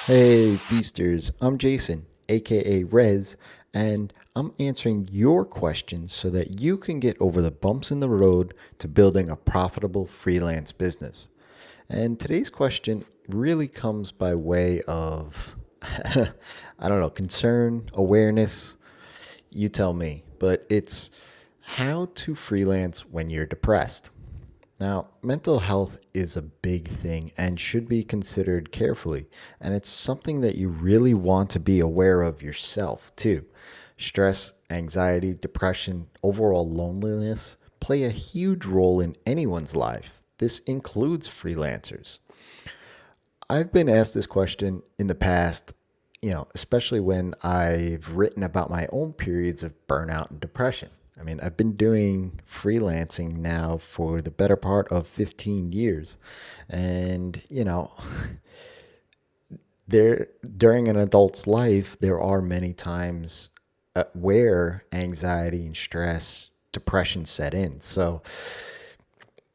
Hey, Feasters, I'm Jason, aka Rezzz, and I'm answering your questions so that you can get over the bumps in the road to building a profitable freelance business. And today's question really comes by way of, I don't know, concern, awareness. You tell me, but it's how to freelance when you're depressed. Now, mental health is a big thing and should be considered carefully, and it's something that you really want to be aware of yourself, too. Stress, anxiety, depression, overall loneliness play a huge role in anyone's life. This includes freelancers. I've been asked this question in the past, especially when I've written about my own periods of burnout and depression. I mean, I've been doing freelancing now for the better part of 15 years. And, there during an adult's life, there are many times where anxiety and stress, depression set in. So,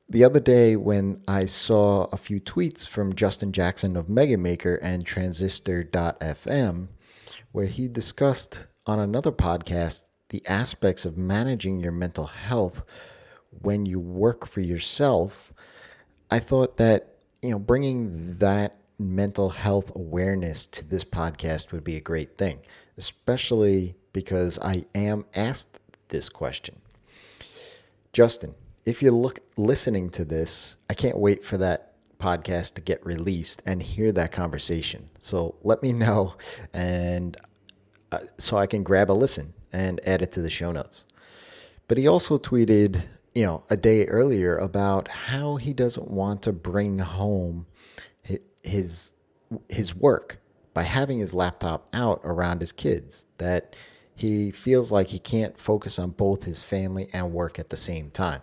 the other day, when I saw a few tweets from Justin Jackson of Mega Maker and Transistor.fm, where he discussed on another podcast the aspects of managing your mental health when you work for yourself, I thought that, bringing that mental health awareness to this podcast would be a great thing, especially because I am asked this question. Justin, if you're listening to this, I can't wait for that podcast to get released and hear that conversation. So let me know, and so I can grab a listen and add it to the show notes. But he also tweeted, a day earlier about how he doesn't want to bring home his work by having his laptop out around his kids, that he feels like he can't focus on both his family and work at the same time.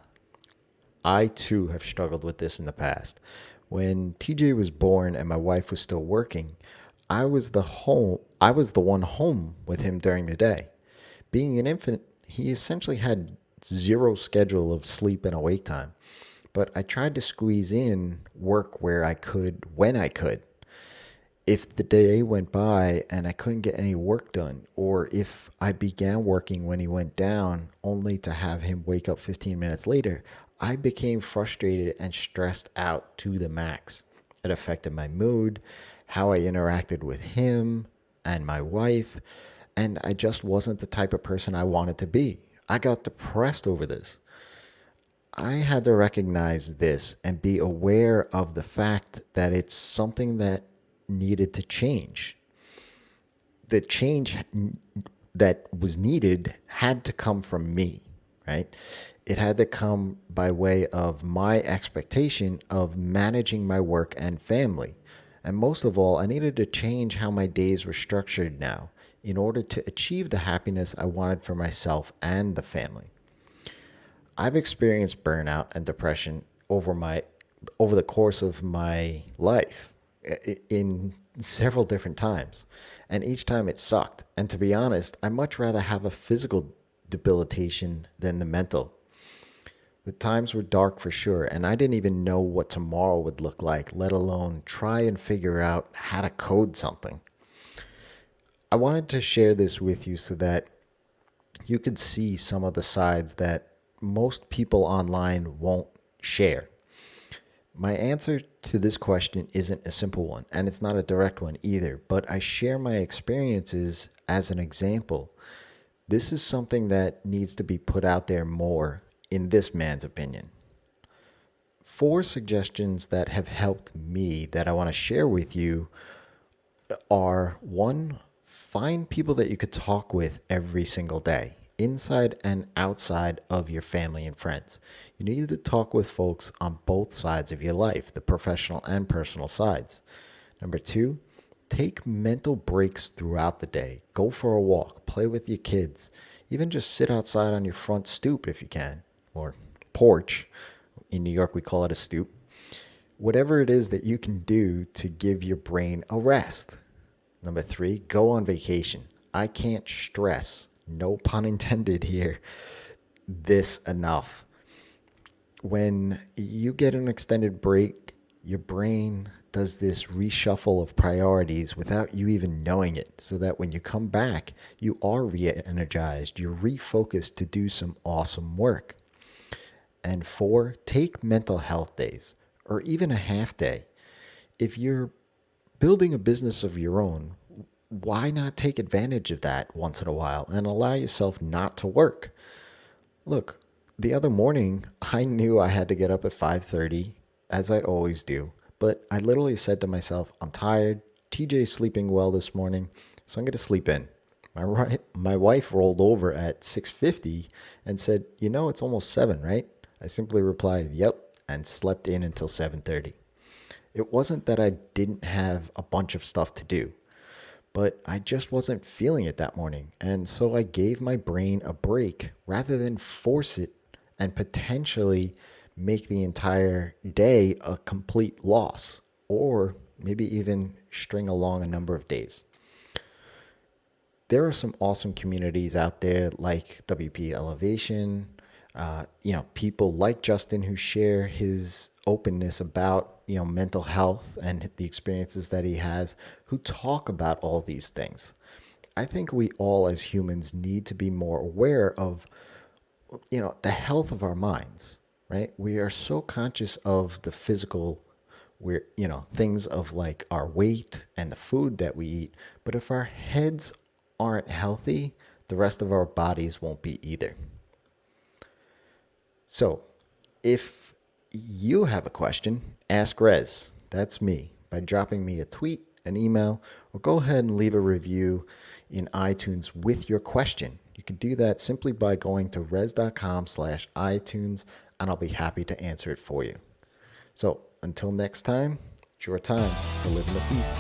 I too have struggled with this in the past. When TJ was born and my wife was still working, I was the one home with him during the day. Being an infant, he essentially had zero schedule of sleep and awake time. But I tried to squeeze in work where I could, when I could. If the day went by and I couldn't get any work done, or if I began working when he went down only to have him wake up 15 minutes later, I became frustrated and stressed out to the max. It affected my mood, how I interacted with him and my wife, and I just wasn't the type of person I wanted to be. I got depressed over this. I had to recognize this and be aware of the fact that it's something that needed to change. The change that was needed had to come from me, right? It had to come by way of my expectation of managing my work and family. And most of all, I needed to change how my days were structured now in order to achieve the happiness I wanted for myself and the family. I've experienced burnout and depression over the course of my life in several different times, and each time it sucked. And to be honest, I much rather have a physical debilitation than the mental. The times were dark for sure, and I didn't even know what tomorrow would look like, let alone try and figure out how to code something. I wanted to share this with you so that you could see some of the sides that most people online won't share. My answer to this question isn't a simple one, and it's not a direct one either, but I share my experiences as an example. This is something that needs to be put out there more, in this man's opinion. 4 suggestions that have helped me that I want to share with you are: 1, find people that you could talk with every single day, inside and outside of your family and friends. You need to talk with folks on both sides of your life, the professional and personal sides. Number 2, take mental breaks throughout the day. Go for a walk, play with your kids, even just sit outside on your front stoop if you can, or porch. In New York, we call it a stoop. Whatever it is that you can do to give your brain a rest. Number 3, go on vacation. I can't stress, no pun intended here, this enough. When you get an extended break, your brain does this reshuffle of priorities without you even knowing it, so that when you come back, you are re energized, you're refocused to do some awesome work. And four, take mental health days or even a half day. If you're building a business of your own, why not take advantage of that once in a while and allow yourself not to work? Look, the other morning I knew I had to get up at 5:30 as I always do, but I literally said to myself, I'm tired. TJ's sleeping well this morning, so I'm going to sleep in. My wife rolled over at 6:50 and said, it's almost 7, right?" I simply replied, "Yep," and slept in until 7:30. It wasn't that I didn't have a bunch of stuff to do, but I just wasn't feeling it that morning. And so I gave my brain a break rather than force it and potentially make the entire day a complete loss, or maybe even string along a number of days. There are some awesome communities out there like WP Elevation, people like Justin who share his openness about, mental health and the experiences that he has, who talk about all these things. I think we all as humans need to be more aware of, the health of our minds, right? We are so conscious of the physical, things of like our weight and the food that we eat. But if our heads aren't healthy, the rest of our bodies won't be either. So, if you have a question, ask Rezzz. That's me, by dropping me a tweet, an email, or go ahead and leave a review in iTunes with your question. You can do that simply by going to rezzz.com/iTunes, and I'll be happy to answer it for you. So, until next time, it's your time to live in the feast.